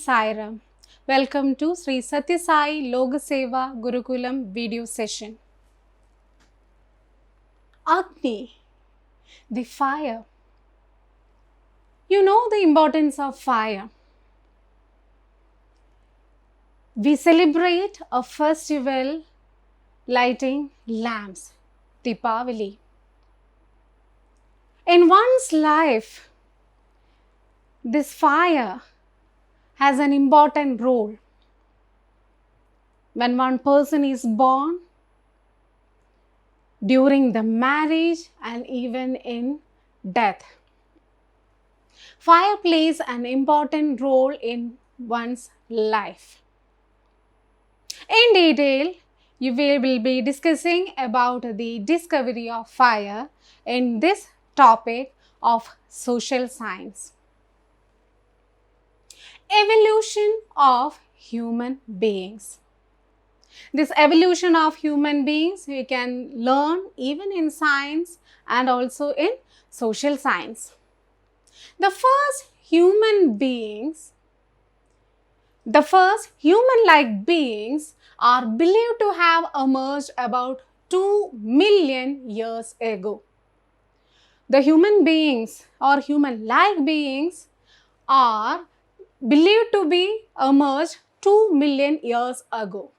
Sai Ram. Welcome to Sri Sathya Sai Loka Seva Gurukulam video session. Agni, the fire. You know the importance of fire. We celebrate a festival lighting lamps, Deepavali. In one's life, this fire has an important role. When one person is born, during the marriage, and even in death, fire plays an important role in one's life. In detail, you will be discussing about the discovery of fire in this topic of social science. Evolution of human beings. This evolution of human beings we can learn even in science and also in social science. The first human human-like beings are believed to have emerged about 2 million years ago. The human beings or human-like beings are believed to be emerged 2 million years ago.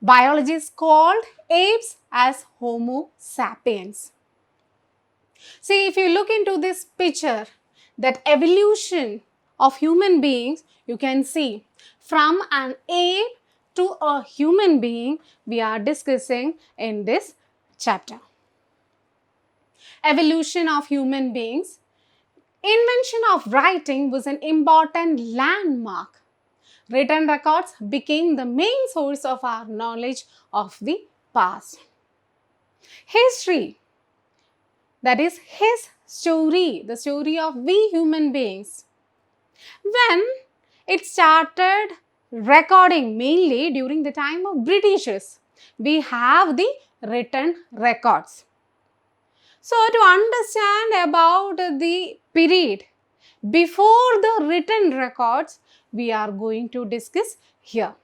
Biologists called apes as Homo sapiens. See, if you look into this picture, that evolution of human beings, you can see from an ape to a human being we are discussing in this chapter. Evolution of human beings. Invention of writing was an important landmark. Written records became the main source of our knowledge of the past. History, that is his story, the story of we human beings. When it started recording mainly during the time of Britishers, we have the written records. So, to understand about the period before the written records, we are going to discuss here.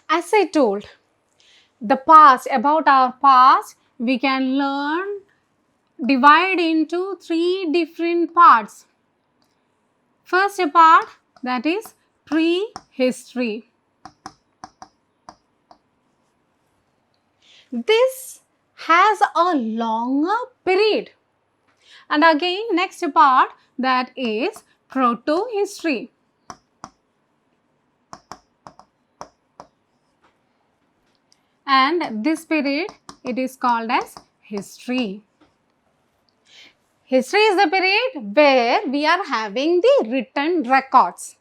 As I told, the past, about our past, we can learn, divide into 3 different parts. First part, that is prehistory. This has a longer period. And again, next part, that is proto-history. And this period, it is called as history. History is the period where we are having the written records.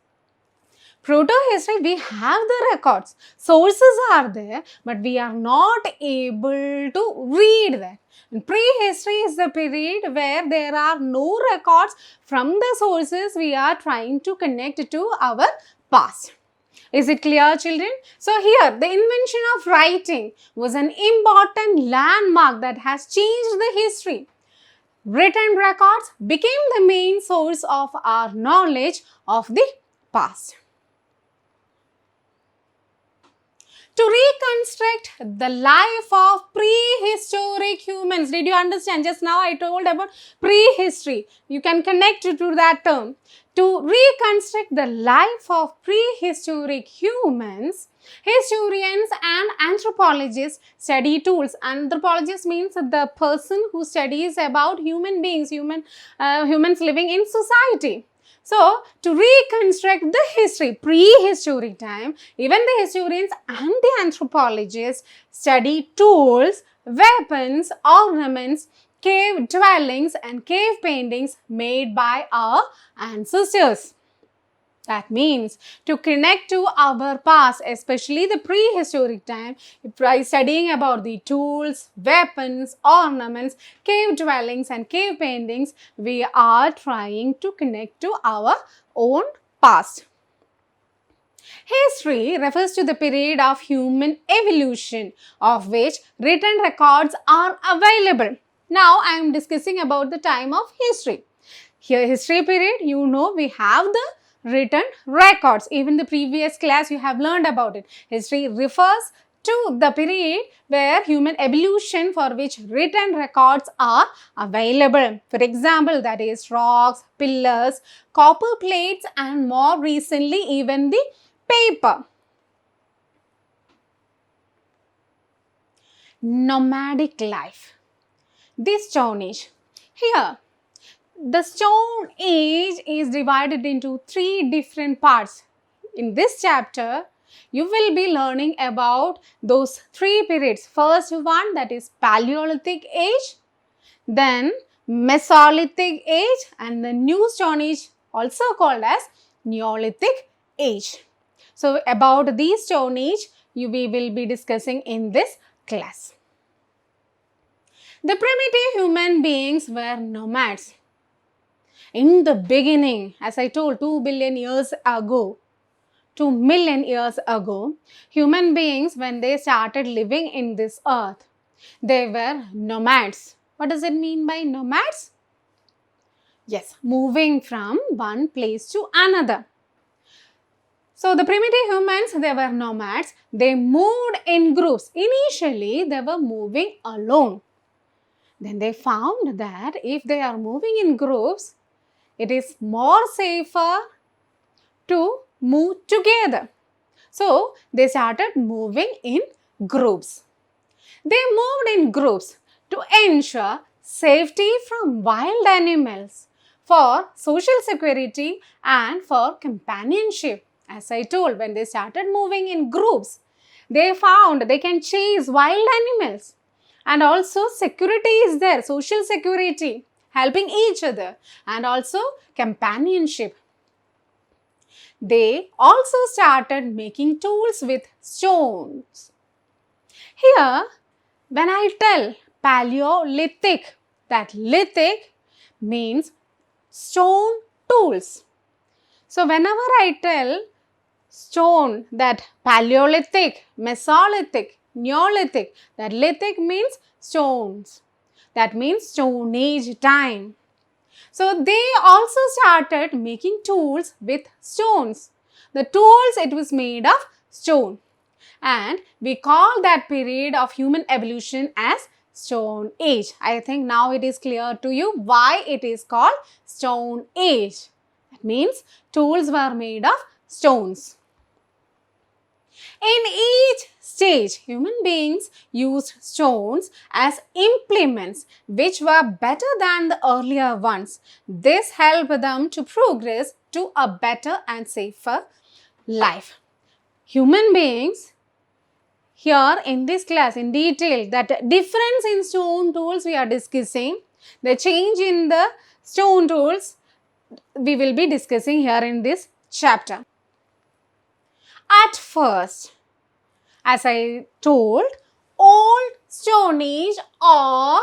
Proto-history, we have the records. Sources are there, but we are not able to read that. And prehistory is the period where there are no records from the sources we are trying to connect to our past. Is it clear, children? So here, the invention of writing was an important landmark that has changed the history. Written records became the main source of our knowledge of the past. To reconstruct the life of prehistoric humans. Did you understand? Just now I told about prehistory. You can connect to that term. To reconstruct the life of prehistoric humans, historians and anthropologists study tools. Anthropologist means the person who studies about human beings, humans living in society. So, to reconstruct the history, prehistoric time, even the historians and the anthropologists study tools, weapons, ornaments, cave dwellings and cave paintings made by our ancestors. That means to connect to our past, especially the prehistoric time, by studying about the tools, weapons, ornaments, cave dwellings and cave paintings, we are trying to connect to our own past. History refers to the period of human evolution of which written records are available. Now I am discussing about the time of history. Here history period, you know, we have the written records. Even the previous class you have learned about it. History refers to the period where human evolution for which written records are available. For example, that is rocks, pillars, copper plates, and more recently even the paper. Nomadic life. This Stone Age. Here, the Stone Age is divided into 3 different parts. In this chapter, you will be learning about those 3 periods. First one, that is Paleolithic Age, then Mesolithic Age, and the New Stone Age, also called as Neolithic Age. So, about these Stone Age, we will be discussing in this class. The primitive human beings were nomads. In the beginning, as I told, 2 billion years ago, 2 million years ago, human beings, when they started living in this earth, they were nomads. What does it mean by nomads? Yes, moving from one place to another. So, the primitive humans, they were nomads. They moved in groups. Initially, they were moving alone. Then they found that if they are moving in groups, it is more safer to move together. So, they started moving in groups. They moved in groups to ensure safety from wild animals, for social security and for companionship. As I told, when they started moving in groups, they found they can chase wild animals. And also security is there, social security, helping each other, and also companionship. They also started making tools with stones. Here, when I tell Paleolithic, that lithic means stone tools. So, whenever I tell stone, that Paleolithic, Mesolithic, Neolithic, that lithic means stones. That means Stone Age time. So, they also started making tools with stones. The tools, it was made of stone. And we call that period of human evolution as Stone Age. I think now it is clear to you why it is called Stone Age. That means tools were made of stones. In each stage, human beings used stones as implements which were better than the earlier ones. This helped them to progress to a better and safer life. Human beings, here in this class in detail, that difference in stone tools we are discussing, the change in the stone tools we will be discussing here in this chapter. At first, as I told, Old Stone Age or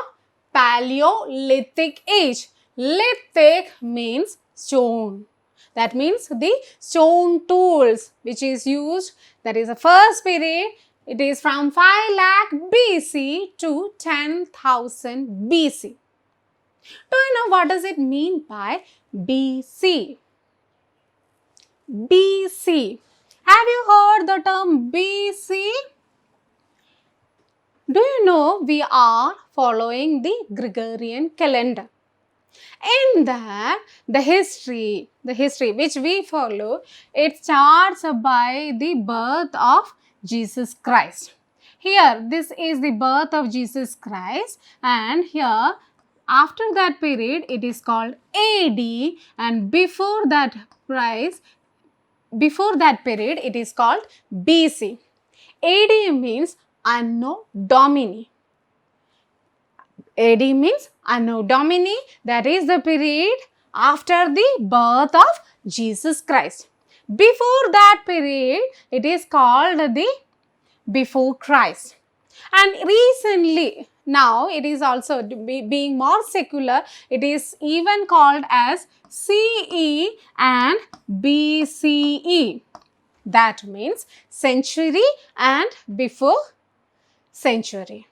Paleolithic Age. Lithic means stone. That means the stone tools which is used, that is the first period. It is from 5 lakh BC to 10,000 BC. Do you know what does it mean by BC? BC. Have you heard the term BC? Do you know we are following the Gregorian calendar? In that, the history which we follow, it starts by the birth of Jesus Christ. Here, this is the birth of Jesus Christ, and here, after that period, it is called AD, and before that period, it is called BC. AD means Anno Domini. AD means Anno Domini, that is the period after the birth of Jesus Christ. Before that period, it is called the Before Christ. And recently, now it is also being more secular, it is even called as CE and BCE. That means century and before century.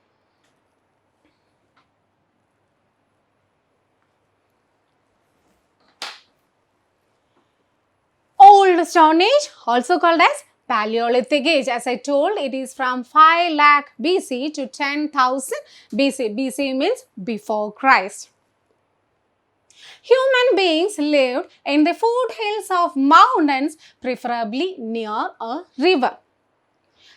Old Stone Age, also called as Paleolithic Age. As I told, it is from 5 lakh BC to 10,000 BC. BC means before Christ. Human beings lived in the foothills of mountains, preferably near a river.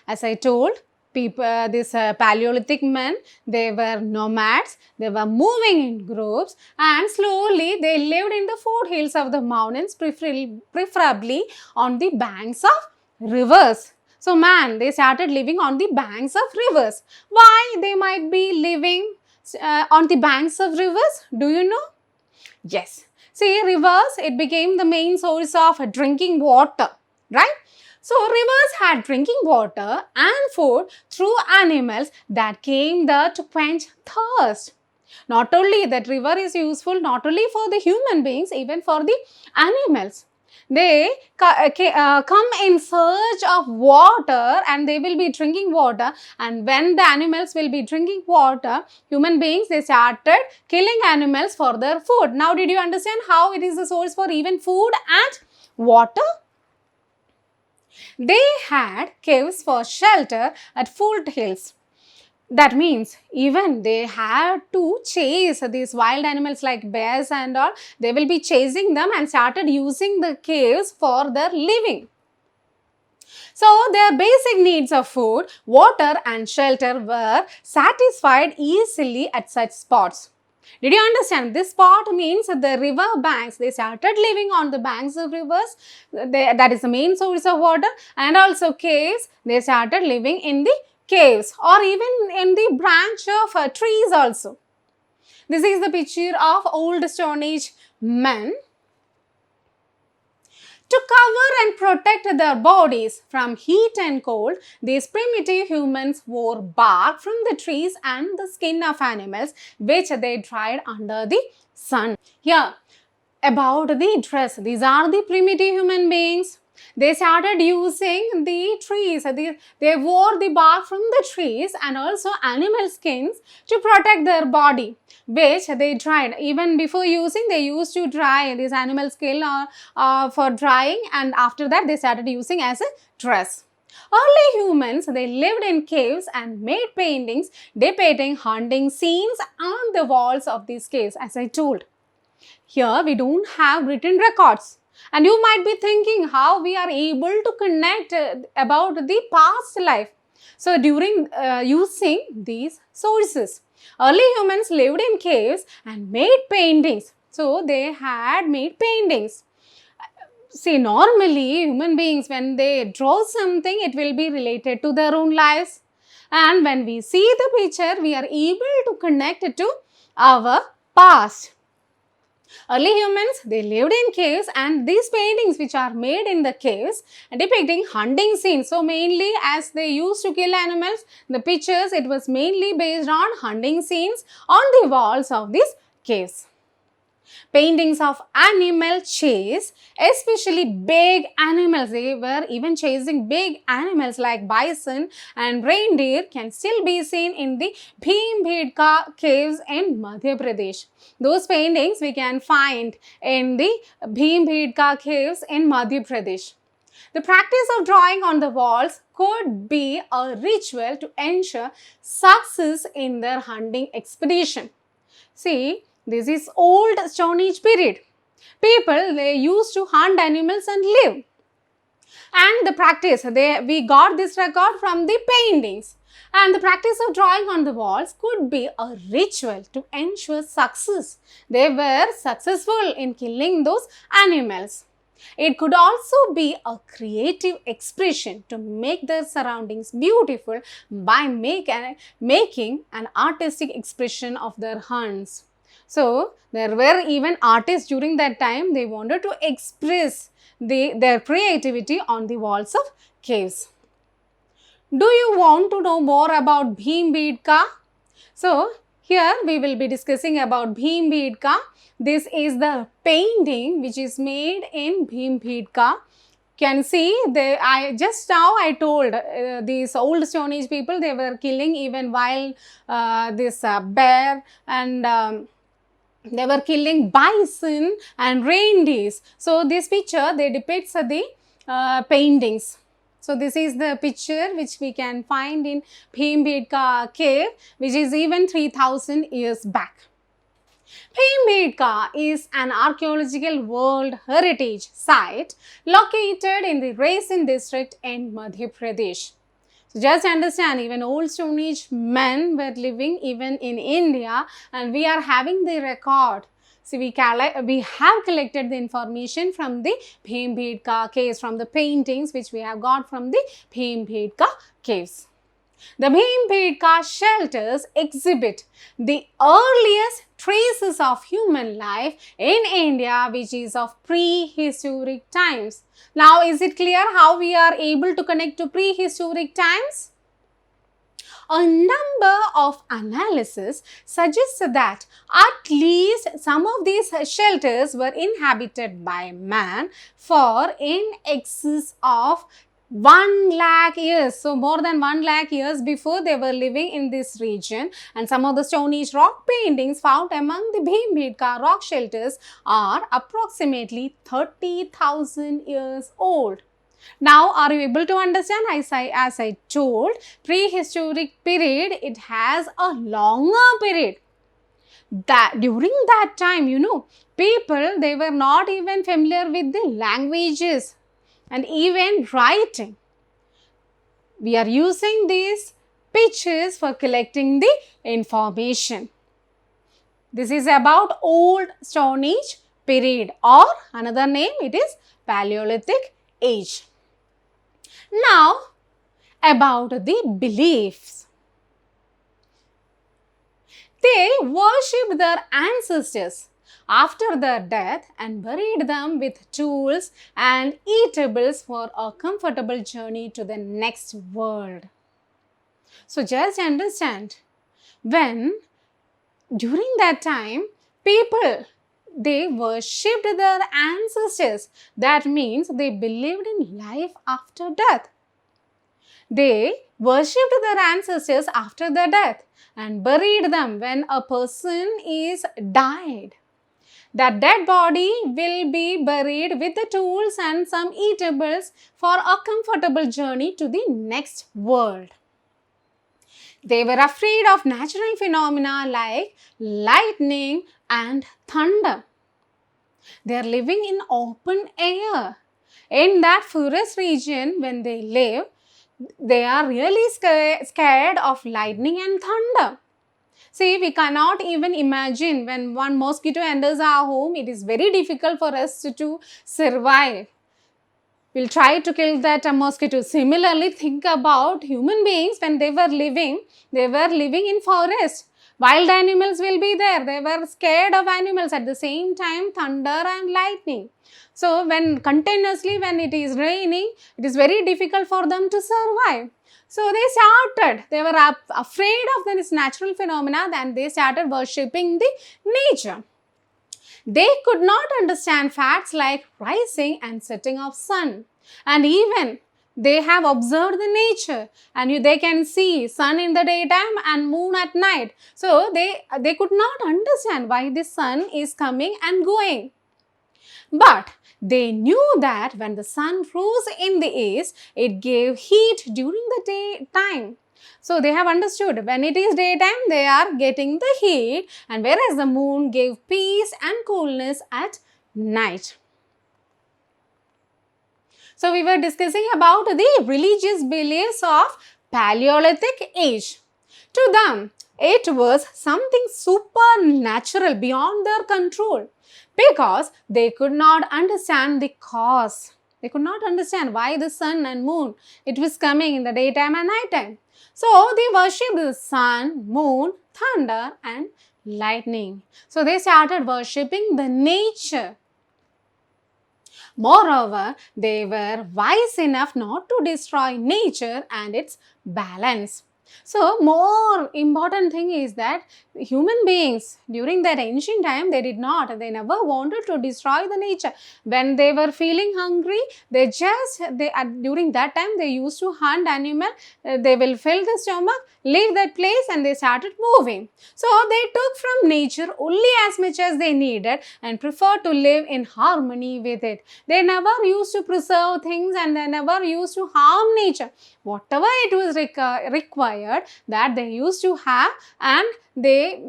As I told, these Paleolithic men, they were nomads, they were moving in groups, and slowly they lived in the foothills of the mountains, preferably on the banks of rivers. So man, they started living on the banks of rivers. Why they might be living on the banks of rivers? Do you know? Yes. See, rivers, it became the main source of drinking water, right? So, rivers had drinking water and food through animals that came there to quench thirst. Not only that river is useful not only for the human beings, even for the animals. They come in search of water and they will be drinking water, and when the animals will be drinking water, human beings, they started killing animals for their food. Now, did you understand how it is a source for even food and water? They had caves for shelter at foothills. That means even they had to chase these wild animals like bears and all. They will be chasing them and started using the caves for their living. So, their basic needs of food, water and shelter were satisfied easily at such spots. Did you understand? This spot means the river banks. They started living on the banks of rivers. That is the main source of water. And also caves. They started living in the caves or even in the branch of trees also. This is the picture of old Stone Age men. To cover and protect their bodies from heat and cold, these primitive humans wore bark from the trees and the skin of animals which they dried under the sun. Here, about the dress, these are the primitive human beings. They started using the trees, they wore the bark from the trees and also animal skins to protect their body, which they dried. Even before using, they used to dry this animal skin for drying, and after that they started using as a dress. Early humans, they lived in caves and made paintings depicting hunting scenes on the walls of these caves, as I told. Here we don't have written records. And you might be thinking how we are able to connect about the past life. So, during using these sources, early humans lived in caves and made paintings. So, they had made paintings. See, normally human beings, when they draw something, it will be related to their own lives. And when we see the picture, we are able to connect it to our past. Early humans, they lived in caves, and these paintings which are made in the caves depicting hunting scenes. So, mainly as they used to kill animals, the pictures, it was mainly based on hunting scenes on the walls of these caves. Paintings of animal chase, especially big animals. They were even chasing big animals like bison and reindeer, can still be seen in the Bhimbedka caves in Madhya Pradesh. Those paintings we can find in the Bhimbedka caves in Madhya Pradesh. The practice of drawing on the walls could be a ritual to ensure success in their hunting expedition. See, this is old Stone Age period. People, they used to hunt animals and live. And the practice, we got this record from the paintings. And the practice of drawing on the walls could be a ritual to ensure success. They were successful in killing those animals. It could also be a creative expression to make their surroundings beautiful by making an artistic expression of their hunts. So, there were even artists during that time. They wanted to express their creativity on the walls of caves. Do you want to know more about Bhimbedka? So, here we will be discussing about Bhimbedka. This is the painting which is made in Bhimbedka. Can see, just now I told these old Stone Age people, they were killing even wild bear, and they were killing bison and reindeers. So, this picture, they depicts the paintings. So this is the picture which we can find in Bhimbedka cave, which is even 3000 years back. Bhimbedka is an archaeological World Heritage Site located in the Raisin district in Madhya Pradesh. So just understand, even old Stone Age men were living even in India, and we are having the record. So we have collected the information from the Bhimbedka caves, from the paintings which we have got from the Bhimbedka caves. The Bhimbedka shelters exhibit the earliest traces of human life in India, which is of prehistoric times. Now, is it clear how we are able to connect to prehistoric times? A number of analyses suggest that at least some of these shelters were inhabited by man for in excess of 1 lakh years. So, more than 1 lakh years before they were living in this region, and some of the Stone Age rock paintings found among the Bhimbedka rock shelters are approximately 30,000 years old. Now, are you able to understand? As I told, prehistoric period, it has a longer period. That during that time, people, they were not even familiar with the languages and even writing. We are using these pictures for collecting the information. This is about Old Stone Age period, or another name, it is Paleolithic age. Now, about the beliefs. They worshipped their ancestors after their death and buried them with tools and eatables for a comfortable journey to the next world. So just understand, when during that time, people, they worshipped their ancestors. That means they believed in life after death. They worshipped their ancestors after their death and buried them when a person is died. That dead body will be buried with the tools and some eatables for a comfortable journey to the next world. They were afraid of natural phenomena like lightning and thunder. They are living in open air. In that forest region, when they live, they are really scared of lightning and thunder. See, we cannot even imagine when one mosquito enters our home, it is very difficult for us to survive. We'll try to kill that mosquito. Similarly, think about human beings when they were living in forest. Wild animals will be there. They were scared of animals. At the same time, thunder and lightning. So, when it is raining, it is very difficult for them to survive. So, they were afraid of this natural phenomena, and they started worshipping the nature. They could not understand facts like rising and setting of sun, and even they have observed the nature, and they can see sun in the daytime and moon at night. So they could not understand why the sun is coming and going. But they knew that when the sun rose in the east, it gave heat during the daytime. So they have understood when it is daytime, they are getting the heat, and whereas the moon gave peace and coolness at night. So we were discussing about the religious beliefs of Paleolithic age. To them, it was something supernatural beyond their control, because they could not understand the cause. They could not understand why the sun and moon, it was coming in the daytime and nighttime. So they worshipped the sun, moon, thunder and lightning. So they started worshipping the nature. Moreover, they were wise enough not to destroy nature and its balance. So, more important thing is that human beings during that ancient time, they never wanted to destroy the nature. When they were feeling hungry, during that time they used to hunt animal, they will fill the stomach, leave that place and they started moving. So, they took from nature only as much as they needed and preferred to live in harmony with it. They never used to preserve things and they never used to harm nature. Whatever it was required, that they used to have, and they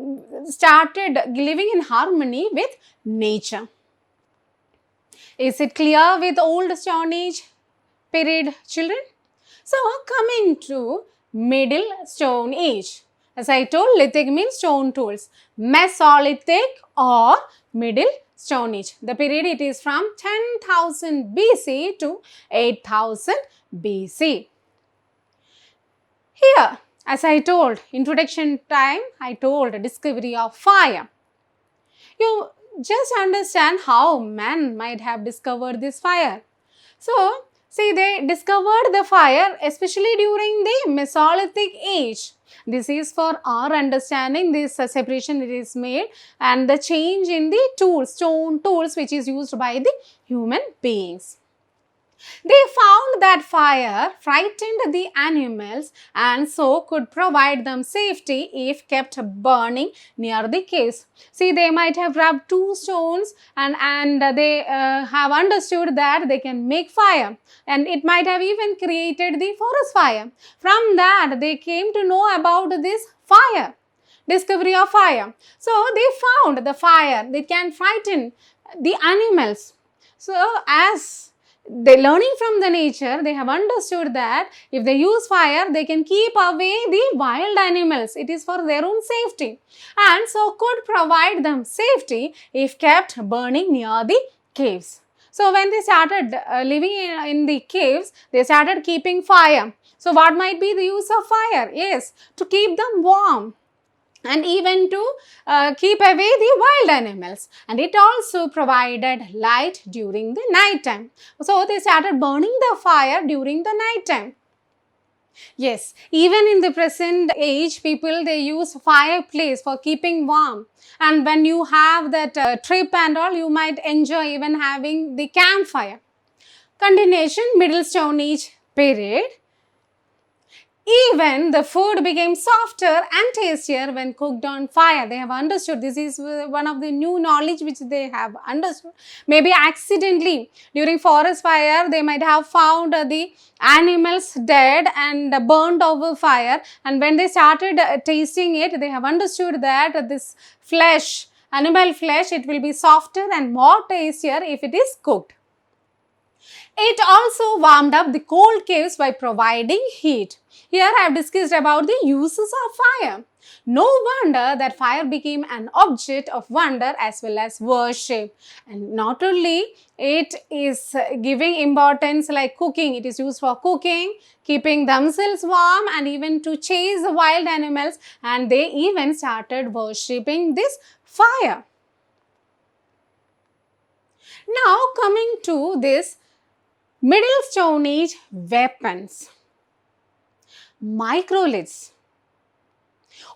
started living in harmony with nature. Is it clear with old Stone Age period, children? So, coming to Middle Stone Age. As I told, lithic means stone tools. Mesolithic or Middle Stone Age. The period, it is from 10,000 BC to 8,000 BC. Here, as I told, introduction time, I told discovery of fire. You just understand how man might have discovered this fire. So, see, they discovered the fire especially during the Mesolithic age. This is for our understanding, this separation it is made, and the change in the tools, stone tools which is used by the human beings. They found that fire frightened the animals and so could provide them safety if kept burning near the caves. See, they might have rubbed two stones and they have understood that they can make fire, and it might have even created the forest fire. From that, they came to know about this fire, discovery of fire. So, they found the fire, they can frighten the animals. So, as they learning from the nature, they have understood that if they use fire, they can keep away the wild animals. It is for their own safety, and so could provide them safety if kept burning near the caves. So, when they started living in the caves, they started keeping fire. So, what might be the use of fire? Yes, to keep them warm, and even to keep away the wild animals, and it also provided light during the night time. So, they started burning the fire during the night time. Yes, even in the present age, people, they use fireplace for keeping warm, and when you have that trip and all, you might enjoy even having the campfire. Continuation, Middle Stone Age period. Even the food became softer and tastier when cooked on fire. They have understood. This is one of the new knowledge which they have understood. Maybe accidentally during forest fire, they might have found the animals dead and burned over fire. And when they started tasting it, they have understood that this flesh, animal flesh, it will be softer and more tastier if it is cooked. It also warmed up the cold caves by providing heat. Here I have discussed about the uses of fire. No wonder that fire became an object of wonder as well as worship. And not only it is giving importance like cooking, it is used for cooking, keeping themselves warm, and even to chase the wild animals, and they even started worshipping this fire. Now coming to this Middle Stone Age weapons. Microliths.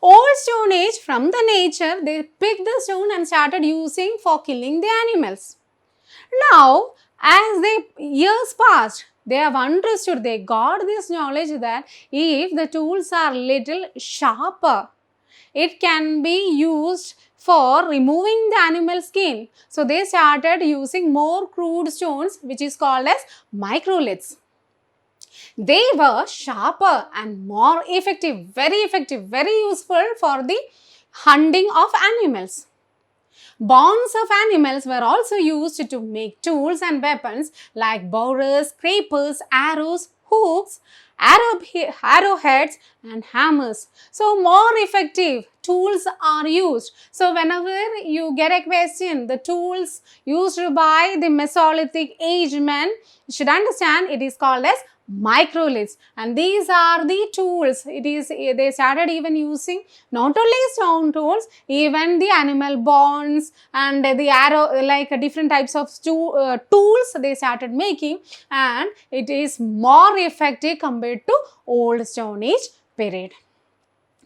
Old Stone Age, from the nature, they picked the stone and started using for killing the animals. Now, as the years passed, they have understood, they got this knowledge that if the tools are little sharper, it can be used for removing the animal skin. So, they started using more crude stones which is called as microliths. They were sharper and more effective, very useful for the hunting of animals. Bones of animals were also used to make tools and weapons like borers, scrapers, arrows, hooks, arrowheads and hammers. So, more effective tools are used. So, whenever you get a question, the tools used by the Mesolithic age men, you should understand it is called as microliths, and these are the tools. They started even using not only stone tools, even the animal bones and the arrow, like different types of tools they started making, and it is more effective compared to old Stone Age period.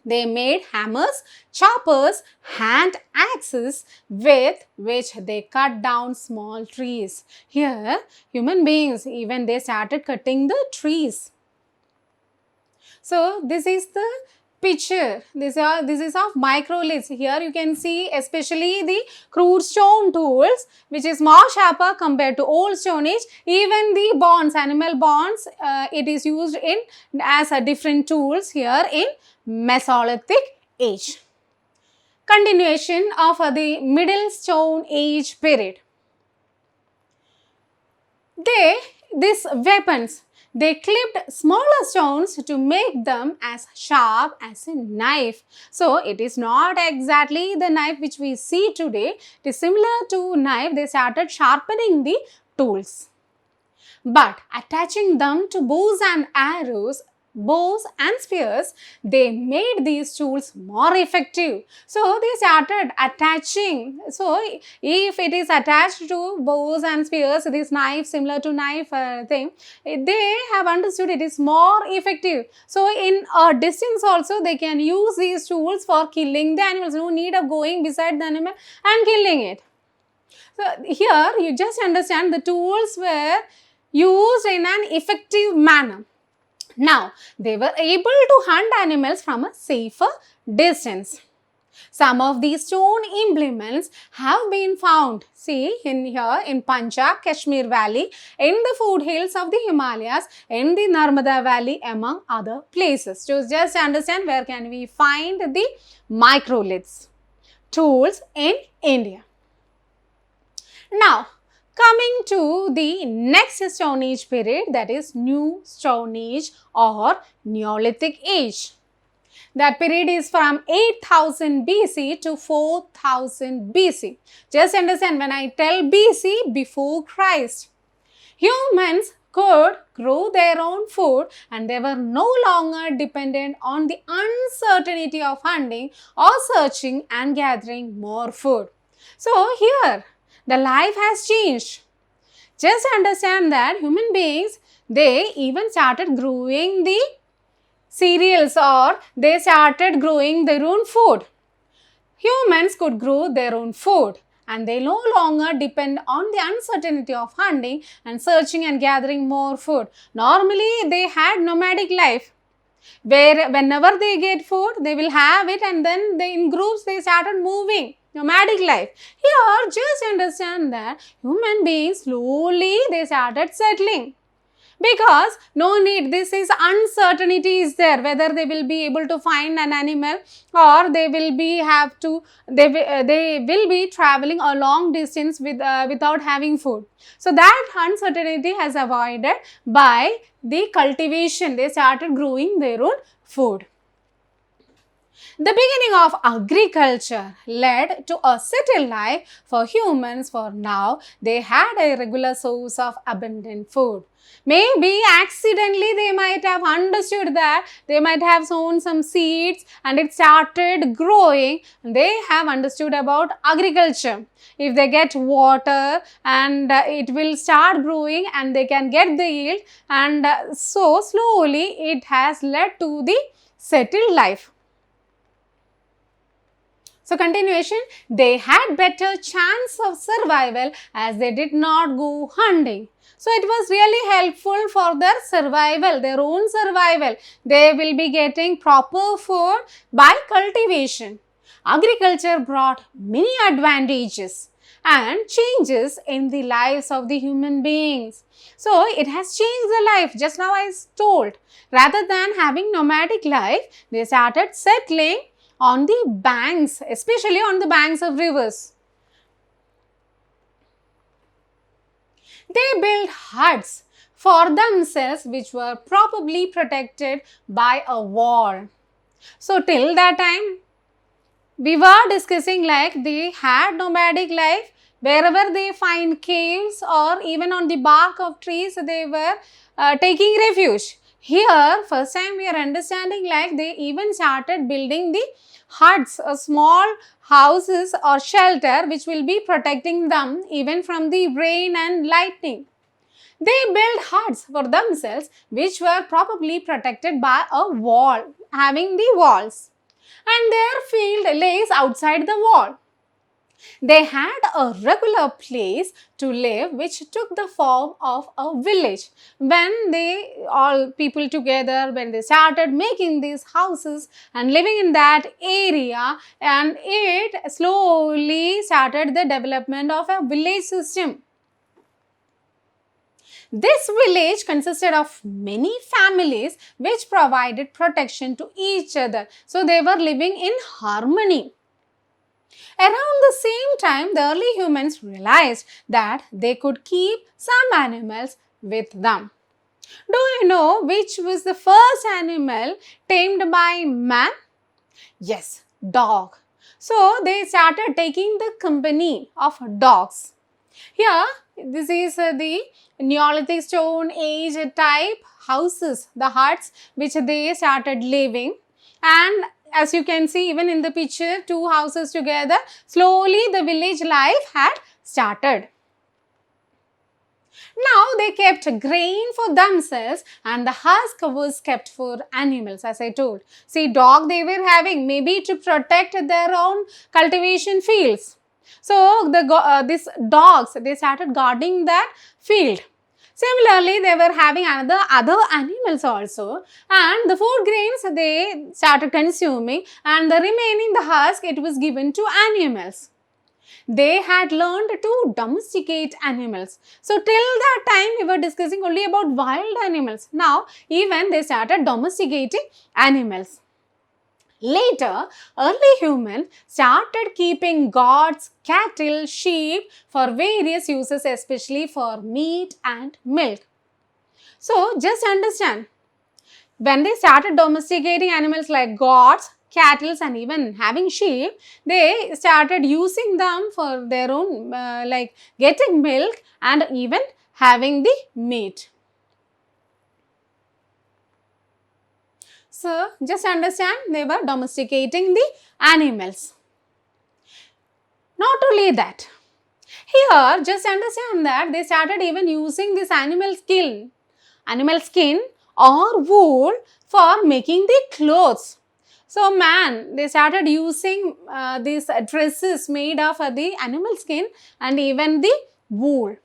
They made hammers, choppers, hand axes with which they cut down small trees. Here, human beings, even they started cutting the trees. So, this is the picture. This is of microliths. Here you can see especially the crude stone tools, which is more sharper compared to old stone age. Even the bones, animal bones, it is used in as a different tools here in Mesolithic age. Continuation of the Middle Stone Age period. These weapons, they clipped smaller stones to make them as sharp as a knife. So, it is not exactly the knife which we see today. It is similar to knife. They started sharpening the tools. But attaching them to bows and arrows, bows and spears, they made these tools more effective. So, they started attaching. So, if it is attached to bows and spears, this knife, similar to knife thing, they have understood it is more effective. So, in a distance also, they can use these tools for killing the animals. No need of going beside the animal and killing it. So, here you just understand the tools were used in an effective manner. Now, they were able to hunt animals from a safer distance. Some of these stone implements have been found, see in here in Punjab, Kashmir Valley, in the foothills of the Himalayas, in the Narmada Valley, among other places. So, just understand where can we find the microliths tools in India. Now, coming to the next Stone Age period, that is New Stone Age or Neolithic Age. That period is from 8000 BC to 4000 BC. Just understand, when I tell BC, before Christ, humans could grow their own food and they were no longer dependent on the uncertainty of hunting or searching and gathering more food. So, here the life has changed. Just understand that human beings, they even started growing the cereals or they started growing their own food. Humans could grow their own food and they no longer depend on the uncertainty of hunting and searching and gathering more food. Normally, they had nomadic life, where whenever they get food, they will have it and then they, in groups they started moving. Nomadic life. Here, just understand that human beings slowly they started settling. Because no need, this is uncertainty is there whether they will be able to find an animal or they will be they will be traveling a long distance without having food. So that uncertainty has avoided by the cultivation. They started growing their own food. The beginning of agriculture led to a settled life for humans, for now they had a regular source of abundant food. Maybe accidentally they might have understood that they might have sown some seeds and it started growing. They have understood about agriculture. If they get water and it will start growing and they can get the yield, and so slowly it has led to the settled life. So, continuation, they had better chance of survival as they did not go hunting. So, it was really helpful for their survival, their own survival. They will be getting proper food by cultivation. Agriculture brought many advantages and changes in the lives of the human beings. So, it has changed the life, just now I told. Rather than having nomadic life, they started settling on the banks, especially on the banks of rivers. They built huts for themselves which were probably protected by a wall. So, till that time, we were discussing like they had nomadic life. Wherever they find caves or even on the bark of trees, they were taking refuge. Here, first time we are understanding like they even started building the huts, small houses or shelter which will be protecting them even from the rain and lightning. They built huts for themselves which were probably protected by a wall, having the walls. and their field lays outside the wall. They had a regular place to live which took the form of a village. When they all people together, when they started making these houses and living in that area, and it slowly started the development of a village system. This village consisted of many families which provided protection to each other. So they were living in harmony. Around the same time, the early humans realized that they could keep some animals with them. Do you know which was the first animal tamed by man? Yes, dog. So they started taking the company of dogs. Here, this is the Neolithic Stone Age type houses, the huts which they started living, and as you can see even in the picture, two houses together, slowly the village life had started. Now they kept grain for themselves and the husk was kept for animals, as I told. See, dog they were having maybe to protect their own cultivation fields. So these dogs, they started guarding that field. Similarly, they were having other animals also, and the food grains they started consuming, and the remaining the husk it was given to animals. They had learned to domesticate animals. So till that time we were discussing only about wild animals. Now even they started domesticating animals. Later, early humans started keeping goats, cattle, sheep for various uses, especially for meat and milk. So, just understand, when they started domesticating animals like goats, cattle and even having sheep, they started using them for their own like getting milk and even having the meat. So, just understand they were domesticating the animals. Not only that, here just understand that they started even using this animal skin or wool for making the clothes. So, they started using these dresses made of the animal skin and even the wool.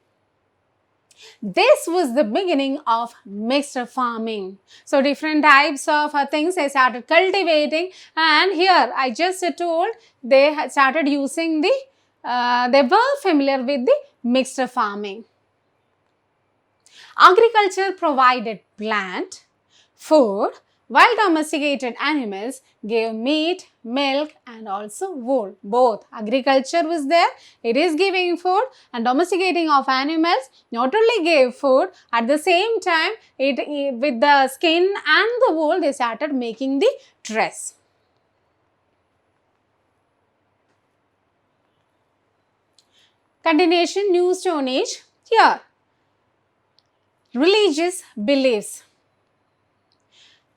This was the beginning of mixed farming. So, different types of things they started cultivating, and here I just told they had started using the, they were familiar with the mixed farming. Agriculture provided plant, food, while domesticated animals gave meat, milk and also wool. Both agriculture was there, it is giving food, and domesticating of animals not only gave food, at the same time with the skin and the wool they started making the dress. Continuation, New Stone Age. Here, religious beliefs.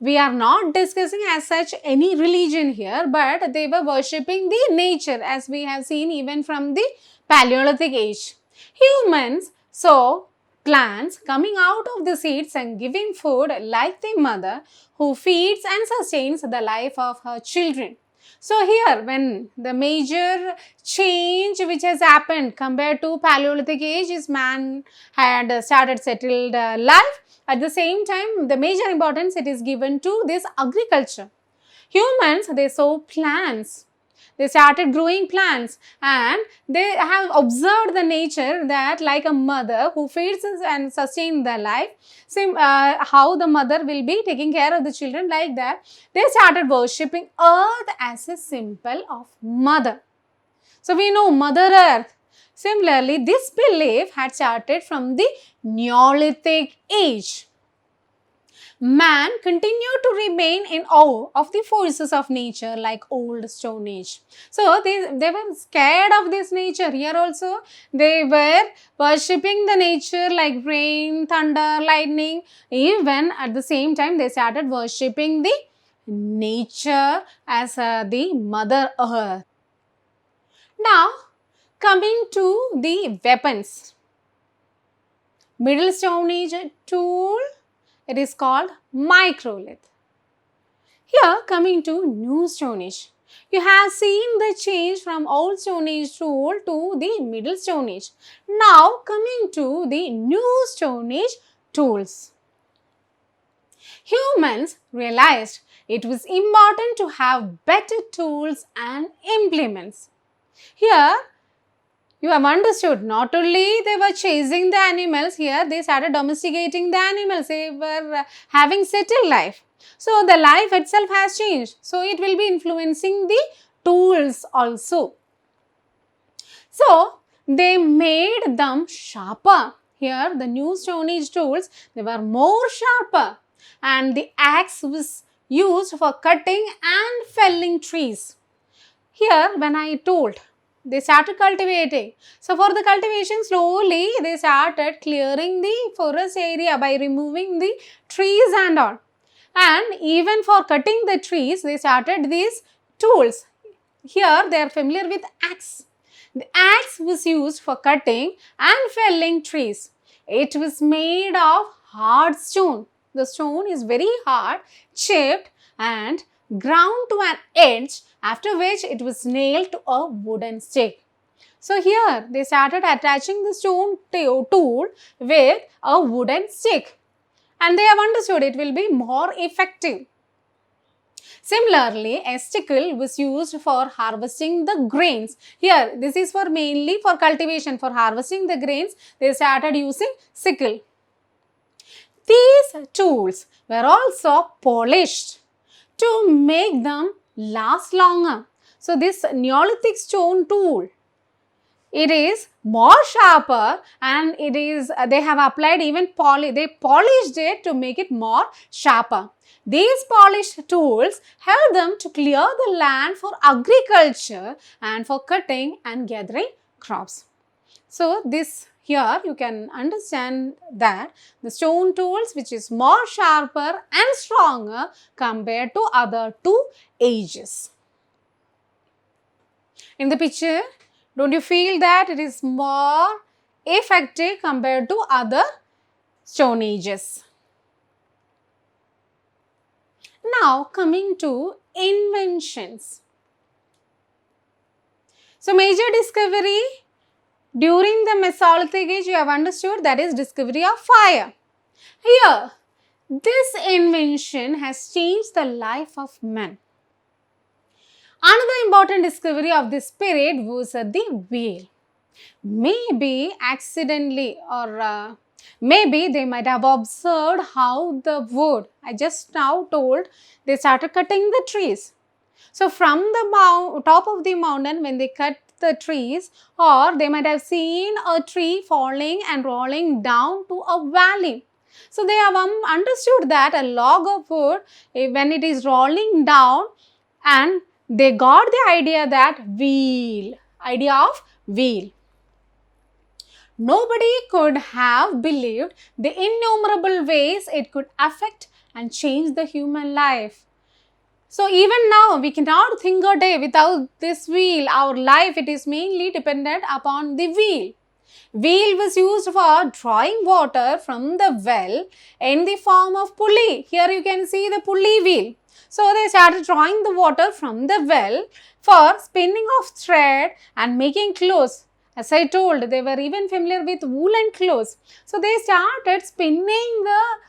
We are not discussing as such any religion here, but they were worshipping the nature, as we have seen even from the Paleolithic age. Humans saw plants coming out of the seeds and giving food like the mother who feeds and sustains the life of her children. So here, when the major change which has happened compared to Paleolithic age is man had started settled life. At the same time, the major importance it is given to this agriculture. Humans, they sow plants. They started growing plants and they have observed the nature that like a mother who feeds and sustains their life, how the mother will be taking care of the children, like that. They started worshipping earth as a symbol of mother. So we know Mother Earth. Similarly, this belief had started from the Neolithic age. Man continued to remain in awe of the forces of nature like old Stone Age. So, they were scared of this nature. Here also, they were worshipping the nature like rain, thunder, lightning. Even at the same time, they started worshipping the nature as the Mother Earth. Now, coming to the weapons. Middle Stone Age tool, it is called microlith. Here coming to New Stone Age. You have seen the change from Old Stone Age tool to the Middle Stone Age. Now coming to the New Stone Age tools. Humans realized it was important to have better tools and implements. Here you have understood, not only they were chasing the animals, here they started domesticating the animals, they were having settled life. So the life itself has changed, so it will be influencing the tools also. So they made them sharper. Here the New Stone Age tools, they were more sharper, and the axe was used for cutting and felling trees. Here when I told, they started cultivating. So for the cultivation, slowly they started clearing the forest area by removing the trees and all. And even for cutting the trees, they started these tools. Here they are familiar with axe. The axe was used for cutting and felling trees. It was made of hard stone. The stone is very hard, chipped and ground to an edge, after which it was nailed to a wooden stick. So here they started attaching the stone tool with a wooden stick, and they have understood it will be more effective. Similarly, a sickle was used for harvesting the grains. Here this is for mainly for cultivation, for harvesting the grains they started using sickle. These tools were also polished to make them last longer. So this Neolithic stone tool, it is more sharper, and it is they have applied even they polished it to make it more sharper. These polished tools help them to clear the land for agriculture and for cutting and gathering crops. So this here you can understand that the stone tools which is more sharper and stronger compared to other two ages. In the picture, don't you feel that it is more effective compared to other stone ages? Now coming to inventions. So major discovery during the Mesolithic age, you have understood, that is discovery of fire. Here, this invention has changed the life of man. Another important discovery of this period was the wheel. Maybe accidentally, or maybe they might have observed how the wood, I just now told, they started cutting the trees. So from the top of the mountain, when they cut the trees, or they might have seen a tree falling and rolling down to a valley. So they have understood that a log of wood, when it is rolling down, and they got the idea of wheel. Nobody could have believed the innumerable ways it could affect and change the human life. So even now, we cannot think a day without this wheel. Our life, it is mainly dependent upon the wheel. Wheel was used for drawing water from the well in the form of pulley. Here you can see the pulley wheel. So they started drawing the water from the well for spinning of thread and making clothes. As I told, they were even familiar with woolen clothes. So they started spinning the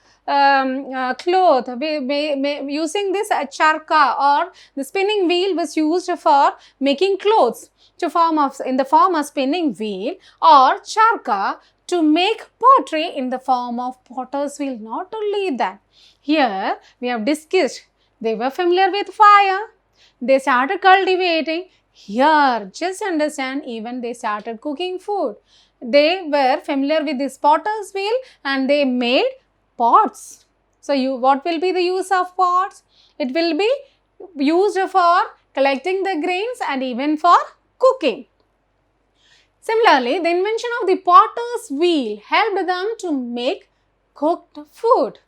cloth using this charka, or the spinning wheel was used for making clothes in the form of spinning wheel, or charka to make pottery in the form of potter's wheel. Not only that, here we have discussed they were familiar with fire, they started cultivating. Here just understand, even they started cooking food. They were familiar with this potter's wheel and they made pots. So what will be the use of pots? It will be used for collecting the grains and even for cooking. Similarly, the invention of the potter's wheel helped them to make cooked food.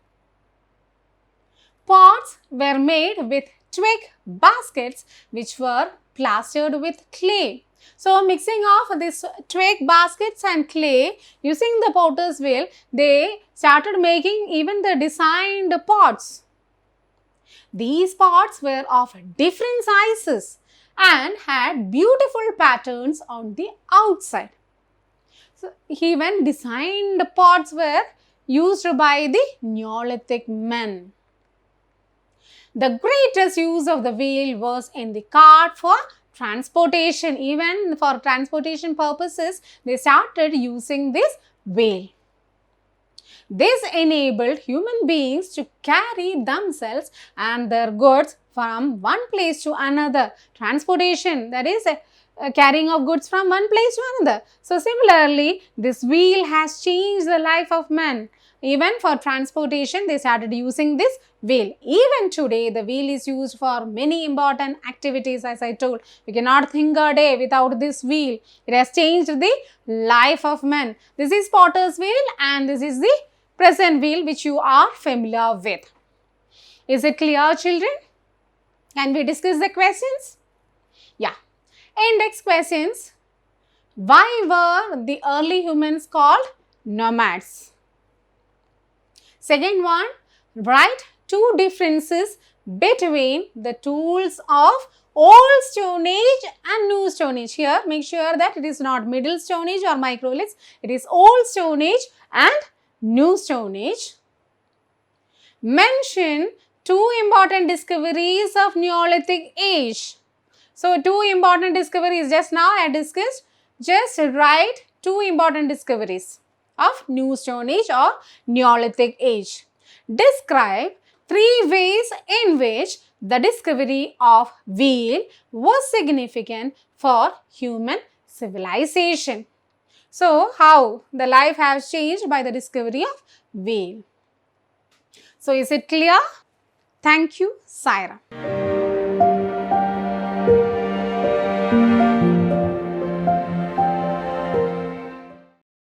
Pots were made with twig baskets which were plastered with clay. So mixing of this twig baskets and clay using the potter's wheel, they started making even the designed pots. These pots were of different sizes and had beautiful patterns on the outside. So, even designed pots were used by the Neolithic men. The greatest use of the wheel was in the cart for transportation. Even for transportation purposes, they started using this wheel. This enabled human beings to carry themselves and their goods from one place to another. Transportation, that is carrying of goods from one place to another. So, similarly, this wheel has changed the life of men. Even for transportation, they started using this wheel. Even today, the wheel is used for many important activities, as I told. We cannot think a day without this wheel. It has changed the life of men. This is potter's wheel and this is the present wheel which you are familiar with. Is it clear, children? Can we discuss the questions? Yeah. Index questions. Why were the early humans called nomads? Second one, write two differences between the tools of Old Stone Age and New Stone Age. Here, make sure that it is not Middle Stone Age or Microliths. It is Old Stone Age and New Stone Age. Mention two important discoveries of Neolithic age. So, two important discoveries just now I discussed. Just write two important discoveries of New Stone Age or Neolithic age. Describe three ways in which the discovery of wheel was significant for human civilization. So, how the life has changed by the discovery of wheel. So, is it clear? Thank you, Saira.